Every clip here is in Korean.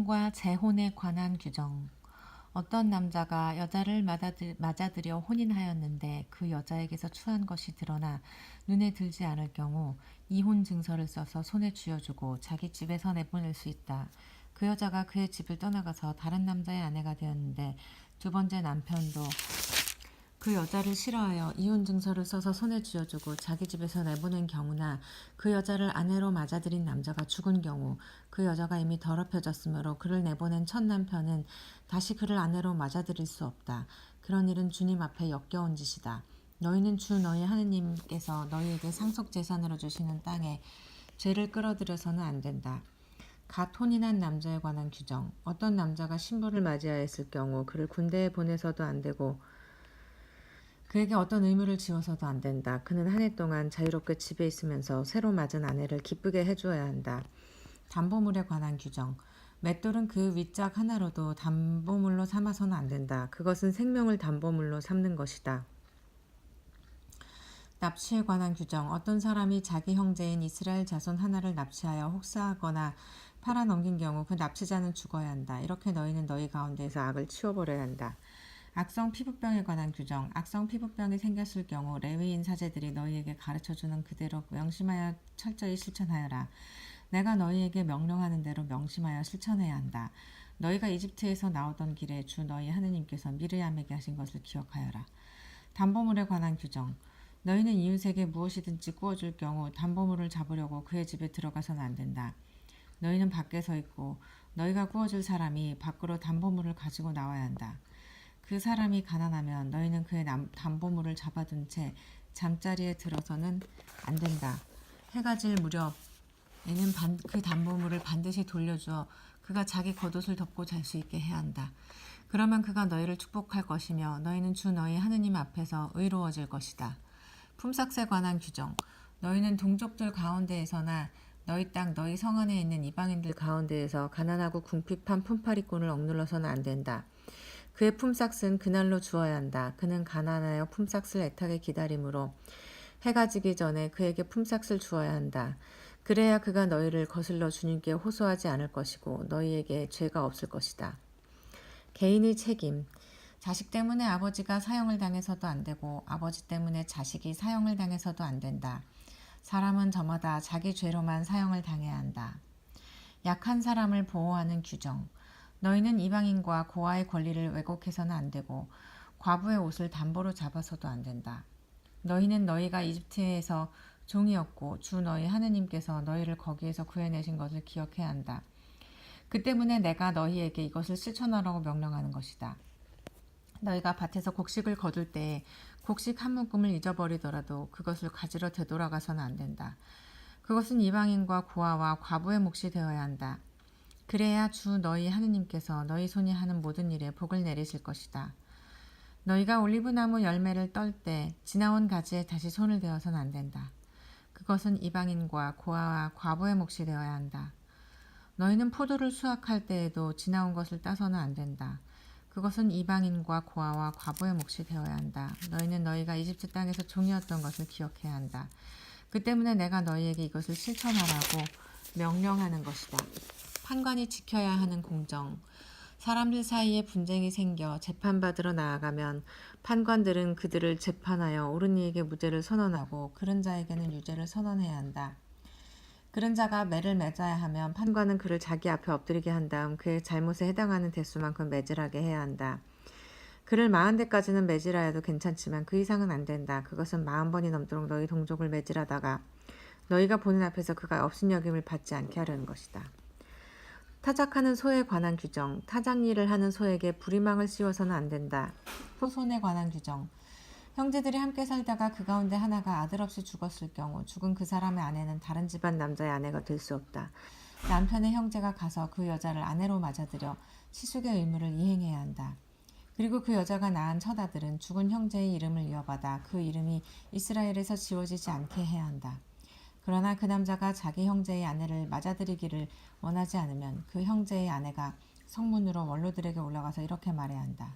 이혼과 재혼에 관한 규정. 어떤 남자가 여자를 맞아들여 혼인하였는데 그 여자에게서 추한 것이 드러나 눈에 들지 않을 경우 이혼 증서를 써서 손에 쥐어주고 자기 집에서 내보낼 수 있다. 그 여자가 그의 집을 떠나가서 다른 남자의 아내가 되었는데 두 번째 남편도 그 여자를 싫어하여 이혼 증서를 써서 손에 쥐어주고 자기 집에서 내보낸 경우나 그 여자를 아내로 맞아들인 남자가 죽은 경우 그 여자가 이미 더럽혀졌으므로 그를 내보낸 첫 남편은 다시 그를 아내로 맞아들일 수 없다. 그런 일은 주님 앞에 역겨운 짓이다. 너희는 주 너희 하느님께서 너희에게 상속 재산으로 주시는 땅에 죄를 끌어들여서는 안 된다. 갓 혼인한 남자에 관한 규정. 어떤 남자가 신부를 맞이하였을 경우 그를 군대에 보내서도 안 되고 그에게 어떤 의무를 지어서도 안 된다. 그는 한 해 동안 자유롭게 집에 있으면서 새로 맞은 아내를 기쁘게 해주어야 한다. 담보물에 관한 규정. 맷돌은 그 윗짝 하나로도 담보물로 삼아서는 안 된다. 그것은 생명을 담보물로 삼는 것이다. 납치에 관한 규정. 어떤 사람이 자기 형제인 이스라엘 자손 하나를 납치하여 혹사하거나 팔아넘긴 경우 그 납치자는 죽어야 한다. 이렇게 너희는 너희 가운데에서 악을 치워버려야 한다. 악성 피부병에 관한 규정. 악성 피부병이 생겼을 경우 레위인 사제들이 너희에게 가르쳐주는 그대로 명심하여 철저히 실천하여라. 내가 너희에게 명령하는 대로 명심하여 실천해야 한다. 너희가 이집트에서 나오던 길에 주 너희 하느님께서 미르암에게 하신 것을 기억하여라. 담보물에 관한 규정. 너희는 이웃에게 무엇이든지 구워줄 경우 담보물을 잡으려고 그의 집에 들어가서는 안 된다. 너희는 밖에 서 있고 너희가 구워줄 사람이 밖으로 담보물을 가지고 나와야 한다. 그 사람이 가난하면 너희는 그의 담보물을 잡아둔 채 잠자리에 들어서는 안 된다. 해가 질 무렵에는 그 담보물을 반드시 돌려주어 그가 자기 겉옷을 덮고 잘 수 있게 해야 한다. 그러면 그가 너희를 축복할 것이며 너희는 주 너희 하느님 앞에서 의로워질 것이다. 품삯에 관한 규정. 너희는 동족들 가운데에서나 너희 땅 너희 성 안에 있는 이방인들 가운데에서 가난하고 궁핍한 품팔이꾼을 억눌러서는 안 된다. 그의 품삯은 그날로 주어야 한다. 그는 가난하여 품삯을 애타게 기다림으로 해가 지기 전에 그에게 품삯을 주어야 한다. 그래야 그가 너희를 거슬러 주님께 호소하지 않을 것이고 너희에게 죄가 없을 것이다. 개인의 책임. 자식 때문에 아버지가 사형을 당해서도 안 되고 아버지 때문에 자식이 사형을 당해서도 안 된다. 사람은 저마다 자기 죄로만 사형을 당해야 한다. 약한 사람을 보호하는 규정. 너희는 이방인과 고아의 권리를 왜곡해서는 안 되고 과부의 옷을 담보로 잡아서도 안 된다. 너희는 너희가 이집트에서 종이었고 주 너희 하느님께서 너희를 거기에서 구해내신 것을 기억해야 한다. 그 때문에 내가 너희에게 이것을 실천하라고 명령하는 것이다. 너희가 밭에서 곡식을 거둘 때에 곡식 한 묶음을 잊어버리더라도 그것을 가지러 되돌아가서는 안 된다. 그것은 이방인과 고아와 과부의 몫이 되어야 한다. 그래야 주 너희 하느님께서 너희 손이 하는 모든 일에 복을 내리실 것이다. 너희가 올리브나무 열매를 떨 때 지나온 가지에 다시 손을 대어서는 안 된다. 그것은 이방인과 고아와 과부의 몫이 되어야 한다. 너희는 포도를 수확할 때에도 지나온 것을 따서는 안 된다. 그것은 이방인과 고아와 과부의 몫이 되어야 한다. 너희는 너희가 이집트 땅에서 종이었던 것을 기억해야 한다. 그 때문에 내가 너희에게 이것을 실천하라고 명령하는 것이다. 판관이 지켜야 하는 공정. 사람들 사이에 분쟁이 생겨 재판받으러 나아가면 판관들은 그들을 재판하여 옳은 이에게 무죄를 선언하고 그른 자에게는 유죄를 선언해야 한다. 그런 자가 매를 맺어야 하면 판관은 그를 자기 앞에 엎드리게 한 다음 그의 잘못에 해당하는 대수만큼 매질하게 해야 한다. 그를 40대까지는 매질하여도 괜찮지만 그 이상은 안 된다. 그것은 40번이 넘도록 너희 동족을 매질하다가 너희가 보는 앞에서 그가 업신여김을 받지 않게 하려는 것이다. 타작하는 소에 관한 규정. 타작 일을 하는 소에게 부리망을 씌워서는 안 된다. 후손에 관한 규정. 형제들이 함께 살다가 그 가운데 하나가 아들 없이 죽었을 경우 죽은 그 사람의 아내는 다른 집안 남자의 아내가 될 수 없다. 남편의 형제가 가서 그 여자를 아내로 맞아들여 시숙의 의무를 이행해야 한다. 그리고 그 여자가 낳은 첫 아들은 죽은 형제의 이름을 이어받아 그 이름이 이스라엘에서 지워지지 않게 해야 한다. 그러나 그 남자가 자기 형제의 아내를 맞아들이기를 원하지 않으면 그 형제의 아내가 성문으로 원로들에게 올라가서 이렇게 말해야 한다.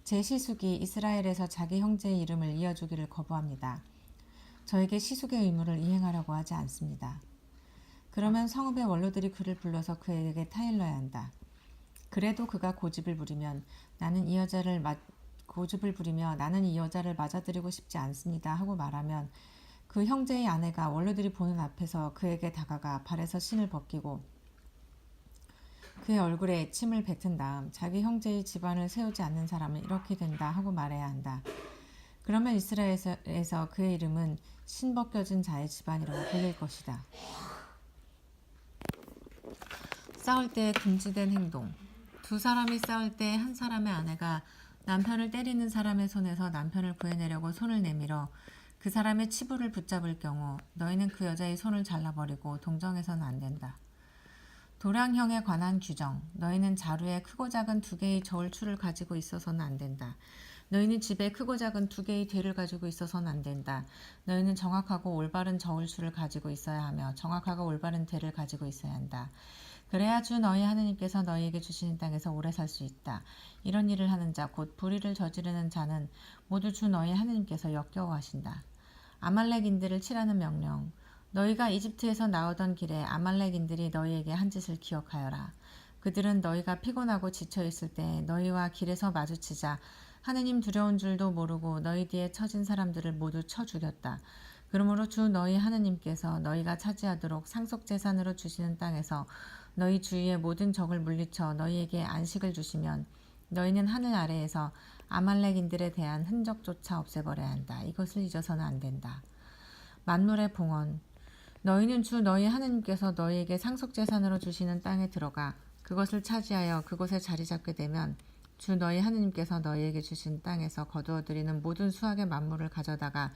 제 시숙이 이스라엘에서 자기 형제의 이름을 이어주기를 거부합니다. 저에게 시숙의 의무를 이행하려고 하지 않습니다. 그러면 성읍의 원로들이 그를 불러서 그에게 타일러야 한다. 그래도 그가 고집을 부리며 나는 이 여자를 맞아들이고 싶지 않습니다 하고 말하면 그 형제의 아내가 원로들이 보는 앞에서 그에게 다가가 발에서 신을 벗기고 그의 얼굴에 침을 뱉은 다음 자기 형제의 집안을 세우지 않는 사람은 이렇게 된다 하고 말해야 한다. 그러면 이스라엘에서 그의 이름은 신 벗겨진 자의 집안이라고 불릴 것이다. 싸울 때 금지된 행동. 두 사람이 싸울 때 한 사람의 아내가 남편을 때리는 사람의 손에서 남편을 구해내려고 손을 내밀어 그 사람의 치부를 붙잡을 경우 너희는 그 여자의 손을 잘라버리고 동정해서는 안 된다. 도량형에 관한 규정. 너희는 자루에 크고 작은 두 개의 저울추를 가지고 있어서는 안 된다. 너희는 집에 크고 작은 두 개의 대를 가지고 있어서는 안 된다. 너희는 정확하고 올바른 저울추를 가지고 있어야 하며 정확하고 올바른 대를 가지고 있어야 한다. 그래야 주 너희 하느님께서 너희에게 주시는 땅에서 오래 살 수 있다. 이런 일을 하는 자 곧 불의를 저지르는 자는 모두 주 너희 하느님께서 역겨워하신다. 아말렉인들을 치라는 명령. 너희가 이집트에서 나오던 길에 아말렉인들이 너희에게 한 짓을 기억하여라. 그들은 너희가 피곤하고 지쳐 있을 때 너희와 길에서 마주치자 하느님 두려운 줄도 모르고 너희 뒤에 처진 사람들을 모두 쳐 죽였다. 그러므로 주 너희 하느님께서 너희가 차지하도록 상속재산으로 주시는 땅에서 너희 주위의 모든 적을 물리쳐 너희에게 안식을 주시면 너희는 하늘 아래에서 아말렉인들에 대한 흔적조차 없애버려야 한다. 이것을 잊어서는 안 된다. 만물의 봉헌. 너희는 주 너희 하느님께서 너희에게 상속재산으로 주시는 땅에 들어가 그것을 차지하여 그곳에 자리 잡게 되면 주 너희 하느님께서 너희에게 주신 땅에서 거두어들이는 모든 수확의 만물을 가져다가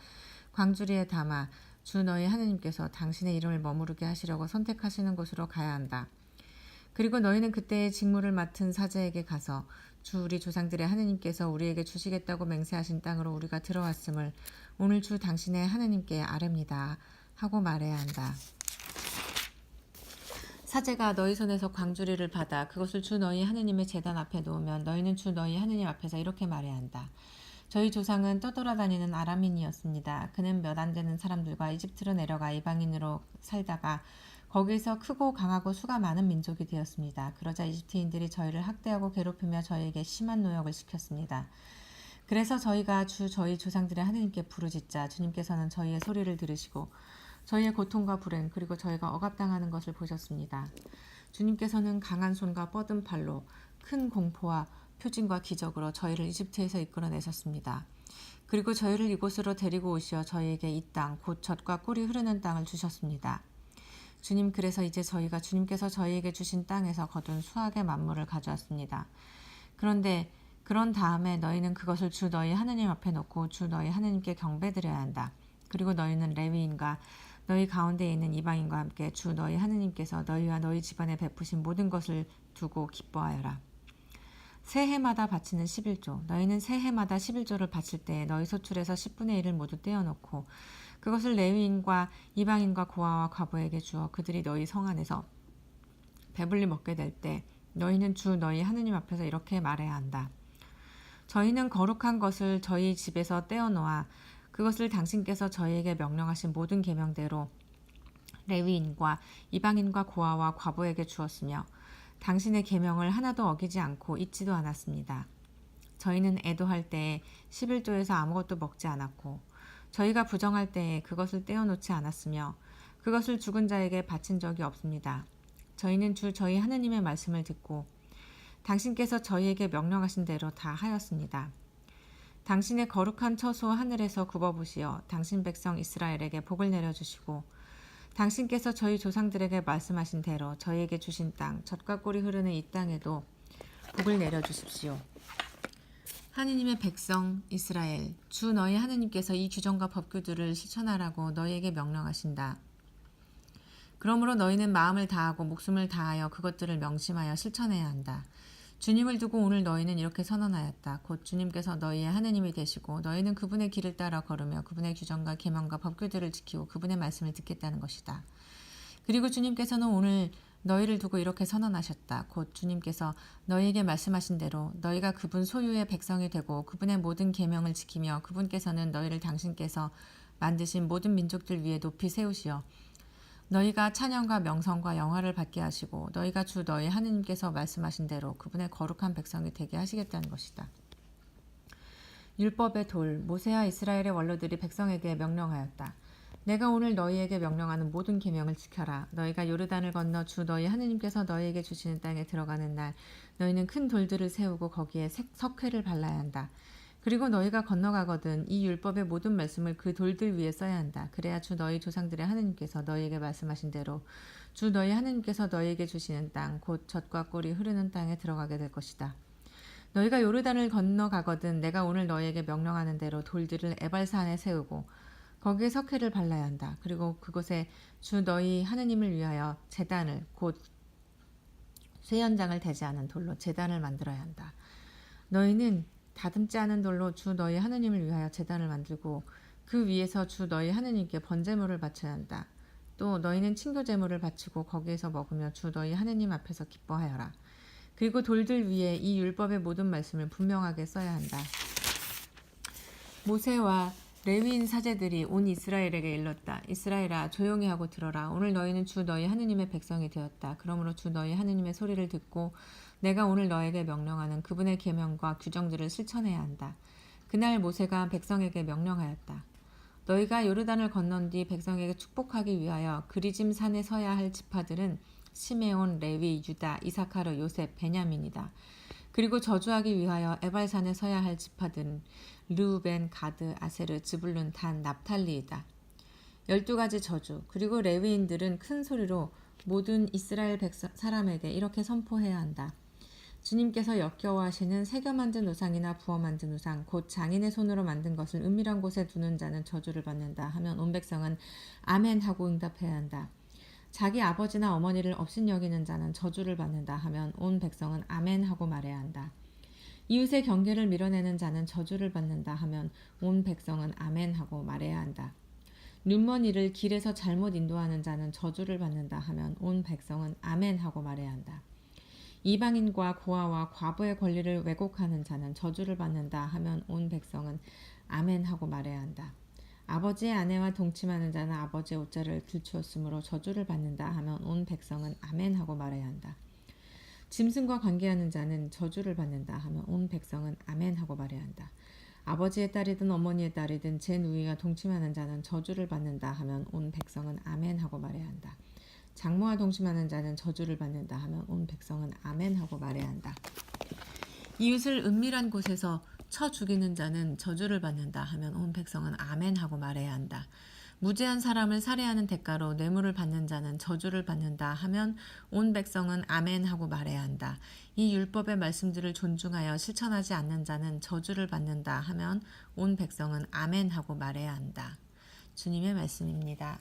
광주리에 담아 주 너희 하느님께서 당신의 이름을 머무르게 하시려고 선택하시는 곳으로 가야 한다. 그리고 너희는 그때의 직무를 맡은 사제에게 가서 주 우리 조상들의 하느님께서 우리에게 주시겠다고 맹세하신 땅으로 우리가 들어왔음을 오늘 주 당신의 하느님께 아뢰입니다 하고 말해야 한다. 사제가 너희 손에서 광주리를 받아 그것을 주 너희 하느님의 제단 앞에 놓으면 너희는 주 너희 하느님 앞에서 이렇게 말해야 한다. 저희 조상은 떠돌아다니는 아람인이었습니다. 그는 몇 안 되는 사람들과 이집트로 내려가 이방인으로 살다가 거기서 크고 강하고 수가 많은 민족이 되었습니다. 그러자 이집트인들이 저희를 학대하고 괴롭히며 저희에게 심한 노역을 시켰습니다. 그래서 저희가 저희 조상들의 하느님께 부르짖자 주님께서는 저희의 소리를 들으시고 저희의 고통과 불행 그리고 저희가 억압당하는 것을 보셨습니다. 주님께서는 강한 손과 뻗은 팔로 큰 공포와 표징과 기적으로 저희를 이집트에서 이끌어내셨습니다. 그리고 저희를 이곳으로 데리고 오시어 저희에게 이 땅, 곧 젖과 꿀이 흐르는 땅을 주셨습니다. 주님, 그래서 이제 저희가 주님께서 저희에게 주신 땅에서 거둔 수확의 만물을 가져왔습니다. 그런데 그런 다음에 너희는 그것을 주 너희 하느님 앞에 놓고 주 너희 하느님께 경배드려야 한다. 그리고 너희는 레위인과 너희 가운데 있는 이방인과 함께 주 너희 하느님께서 너희와 너희 집안에 베푸신 모든 것을 두고 기뻐하여라. 새해마다 바치는 11조. 너희는 새해마다 11조를 바칠 때 너희 소출에서 10분의 1을 모두 떼어놓고 그것을 레위인과 이방인과 고아와 과부에게 주어 그들이 너희 성 안에서 배불리 먹게 될 때 너희는 주 너희 하느님 앞에서 이렇게 말해야 한다. 저희는 거룩한 것을 저희 집에서 떼어놓아 그것을 당신께서 저희에게 명령하신 모든 계명대로 레위인과 이방인과 고아와 과부에게 주었으며 당신의 계명을 하나도 어기지 않고 잊지도 않았습니다. 저희는 애도할 때에 11조에서 아무것도 먹지 않았고 저희가 부정할 때에 그것을 떼어놓지 않았으며 그것을 죽은 자에게 바친 적이 없습니다. 저희는 주 저희 하느님의 말씀을 듣고 당신께서 저희에게 명령하신 대로 다 하였습니다. 당신의 거룩한 처소 하늘에서 굽어보시어 당신 백성 이스라엘에게 복을 내려주시고 당신께서 저희 조상들에게 말씀하신 대로 저희에게 주신 땅, 젖과 꿀이 흐르는 이 땅에도 복을 내려주십시오. 하느님의 백성 이스라엘, 주 너희 하느님께서 이 규정과 법규들을 실천하라고 너희에게 명령하신다. 그러므로 너희는 마음을 다하고 목숨을 다하여 그것들을 명심하여 실천해야 한다. 주님을 두고 오늘 너희는 이렇게 선언하였다. 곧 주님께서 너희의 하느님이 되시고 너희는 그분의 길을 따라 걸으며 그분의 규정과 계명과 법규들을 지키고 그분의 말씀을 듣겠다는 것이다. 그리고 주님께서는 오늘 너희를 두고 이렇게 선언하셨다. 곧 주님께서 너희에게 말씀하신 대로 너희가 그분 소유의 백성이 되고 그분의 모든 계명을 지키며 그분께서는 너희를 당신께서 만드신 모든 민족들 위에 높이 세우시어 너희가 찬양과 명성과 영화를 받게 하시고 너희가 주 너희 하느님께서 말씀하신 대로 그분의 거룩한 백성이 되게 하시겠다는 것이다. 율법의 돌, 모세와 이스라엘의 원로들이 백성에게 명령하였다. 내가 오늘 너희에게 명령하는 모든 계명을 지켜라. 너희가 요르단을 건너 주 너희 하느님께서 너희에게 주시는 땅에 들어가는 날 너희는 큰 돌들을 세우고 거기에 석회를 발라야 한다. 그리고 너희가 건너가거든 이 율법의 모든 말씀을 그 돌들 위에 써야 한다. 그래야 주 너희 조상들의 하느님께서 너희에게 말씀하신 대로 주 너희 하느님께서 너희에게 주시는 땅 곧 젖과 꿀이 흐르는 땅에 들어가게 될 것이다. 너희가 요르단을 건너가거든 내가 오늘 너희에게 명령하는 대로 돌들을 에발산에 세우고 거기에 석회를 발라야 한다. 그리고 그곳에 주 너희 하느님을 위하여 제단을 곧 쇠연장을 대지하는 돌로 제단을 만들어야 한다. 너희는 다듬지 않은 돌로 주 너희 하느님을 위하여 제단을 만들고 그 위에서 주 너희 하느님께 번제물을 바쳐야 한다. 또 너희는 친교 제물을 바치고 거기에서 먹으며 주 너희 하느님 앞에서 기뻐하여라. 그리고 돌들 위에 이 율법의 모든 말씀을 분명하게 써야 한다. 모세와 레위인 사제들이 온 이스라엘에게 일렀다. 이스라엘아 조용히 하고 들어라. 오늘 너희는 주 너희 하느님의 백성이 되었다. 그러므로 주 너희 하느님의 소리를 듣고 내가 오늘 너에게 명령하는 그분의 계명과 규정들을 실천해야 한다. 그날 모세가 백성에게 명령하였다. 너희가 요르단을 건넌 뒤 백성에게 축복하기 위하여 그리짐 산에 서야 할 지파들은 시메온, 레위, 유다, 이사카르, 요셉, 베냐민이다. 그리고 저주하기 위하여 에발산에 서야 할 지파들은 르우벤, 가드, 아세르, 즈불룬, 단, 납탈리이다. 12가지 저주. 그리고 레위인들은 큰 소리로 모든 이스라엘 사람에게 이렇게 선포해야 한다. 주님께서 역겨워하시는 새겨 만든 우상이나 부어 만든 우상 곧 장인의 손으로 만든 것을 은밀한 곳에 두는 자는 저주를 받는다 하면 온 백성은 아멘 하고 응답해야 한다. 자기 아버지나 어머니를 업신여기는 자는 저주를 받는다 하면 온 백성은 아멘 하고 말해야 한다. 이웃의 경계를 밀어내는 자는 저주를 받는다 하면 온 백성은 아멘 하고 말해야 한다. 눈먼이를 길에서 잘못 인도하는 자는 저주를 받는다 하면 온 백성은 아멘 하고 말해야 한다. 이방인과 고아와 과부의 권리를 왜곡하는 자는 저주를 받는다 하면 온 백성은 아멘 하고 말해야 한다. 아버지의 아내와 동침하는 자는 아버지의 옷자를 들추었으므로 저주를 받는다 하면 온 백성은 아멘 하고 말해야 한다. 짐승과 관계하는 자는 저주를 받는다 하면 온 백성은 아멘 하고 말해야 한다. 아버지의 딸이든 어머니의 딸이든 제 누이가 동침하는 자는 저주를 받는다 하면 온 백성은 아멘 하고 말해야 한다. 장모와 동침하는 자는 저주를 받는다 하면 온 백성은 아멘 하고 말해야 한다. 이웃을 은밀한 곳에서 쳐 죽이는 자는 저주를 받는다 하면 온 백성은 아멘 하고 말해야 한다. 무죄한 사람을 살해하는 대가로 뇌물을 받는 자는 저주를 받는다 하면 온 백성은 아멘 하고 말해야 한다. 이 율법의 말씀들을 존중하여 실천하지 않는 자는 저주를 받는다 하면 온 백성은 아멘 하고 말해야 한다. 주님의 말씀입니다.